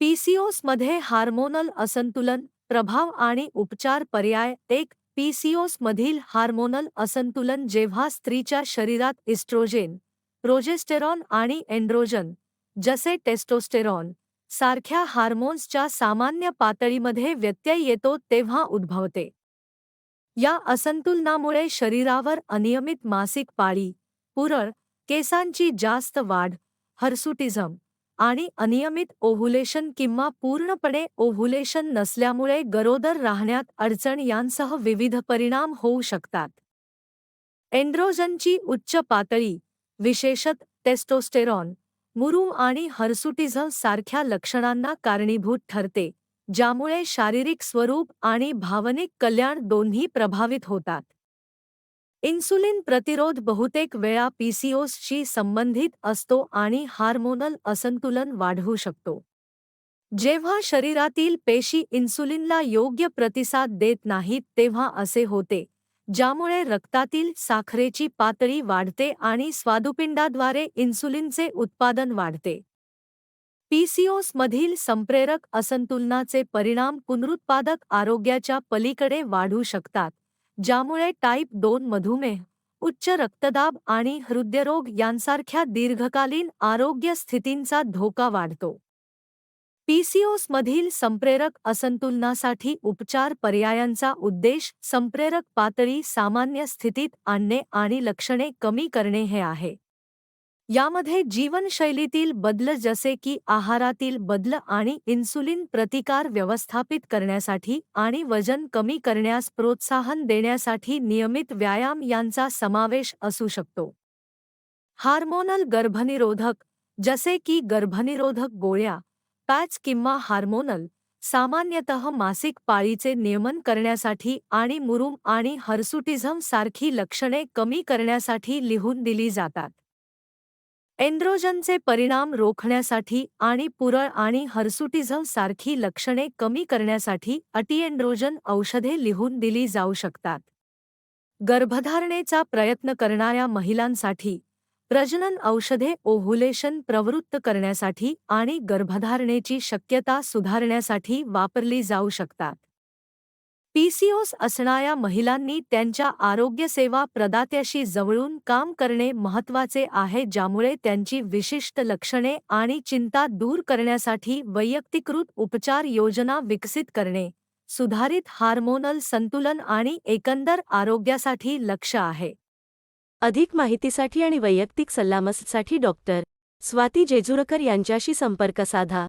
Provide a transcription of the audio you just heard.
पीसीओएसमध्ये hormonal असंतुलन, प्रभाव आणि उपचार पर्याय. 1. पीसीओएसमधील हार्मोनल असंतुलन. जेव्हा स्त्रीच्या शरीरात इस्ट्रोजेन, प्रोजेस्टेरॉन आणि एंड्रोजन, जसे टेस्टोस्टेरॉन सारख्या हार्मोन्सच्या सामान्य पातळीमध्ये व्यत्यय येतो तेव्हा उद्भवते. या असंतुलनामुळे शरीरावर अनियमित मासिक पाळी, पुरळ, केसांची जास्त वाढ, हर्सुटिझम आणि अनियमित ओव्हुलेशन किंवा पूर्णपणे ओव्हुलेशन नसल्यामुळे गरोदर राहण्यात अडचण यांसह विविध परिणाम होऊ शकतात. एंड्रोजनची उच्च पातळी, विशेषत टेस्टोस्टेरॉन, मुरूम आणि हर्सुटिझम सारख्या लक्षणांना कारणीभूत ठरते, ज्यामुळे शारीरिक स्वरूप आणि भावनिक कल्याण दोन्ही प्रभावित होतात. इन्सुलिन प्रतिरोध बहुतेक वेळा पीसीओएसशी संबंधित असतो आणि हार्मोनल असंतुलन वाढवू शकतो. जेव्हा शरीरातील पेशी इन्सुलिनला योग्य प्रतिसाद देत नाहीत तेव्हा असे होते, ज्यामुळे रक्तातील साखरेची पातळी वाढते आणि स्वादुपिंडाद्वारे इन्सुलिनचे उत्पादन वाढते. पीसीओएसमधील संप्रेरक असंतुलनाचे परिणाम पुनरुत्पादक आरोग्याच्या पलीकडे वाढू शकतात, ज्यामुळे टाईप 2 मधुमेह, उच्च रक्तदाब आणि हृदयरोग यांसारख्या दीर्घकालीन आरोग्य स्थितींचा धोका वाढतो. पीसीओएसमधील संप्रेरक असंतुलनासाठी उपचार पर्यायांचा उद्देश संप्रेरक पातळी सामान्य स्थितीत आणणे आणि लक्षणे कमी करणे हे आहे. यामध्ये जीवनशैलीतील बदल जसे की आहारातील बदल आणि इन्सुलिन प्रतिकार व्यवस्थापित करण्यासाठी आणि वजन कमी करण्यास प्रोत्साहन देण्यासाठी नियमित व्यायाम यांचा समावेश असू शकतो. हार्मोनल गर्भनिरोधक, जसे की गर्भनिरोधक गोळ्या, पॅच किंवा हार्मोनल, सामान्यतः मासिक पाळीचे नियमन करण्यासाठी आणि मुरूम आणि हर्सुटिझम सारखी लक्षणे कमी करण्यासाठी लिहून दिली जातात. एंड्रोजनचे परिणाम रोखण्यासाठी आणि पुरळ आणि हर्सुटिझम सारखी लक्षणे कमी करण्यासाठी अँटीएंड्रोजन औषधे लिहून दिली जाऊ शकतात. गर्भधारणेचा प्रयत्न करणाऱ्या महिलांसाठी प्रजनन औषधे ओव्हुलेशन प्रवृत्त करण्यासाठी आणि गर्भधारणेची शक्यता सुधारण्यासाठी वापरली जाऊ शकतात. पीसीओएस असणाऱ्या महिलांनी त्यांच्या आरोग्यसेवा प्रदात्याशी जवळून काम करणे महत्त्वाचे आहे, ज्यामुळे त्यांची विशिष्ट लक्षणे आणि चिंता दूर करण्यासाठी वैयक्तिकृत उपचार योजना विकसित करणे, सुधारित हार्मोनल संतुलन आणि एकंदर आरोग्यासाठी लक्ष्य आहे. अधिक माहितीसाठी आणि वैयक्तिक सल्लामसलतीसाठी डॉक्टर स्वाती जेजुरकर यांच्याशी संपर्क साधा.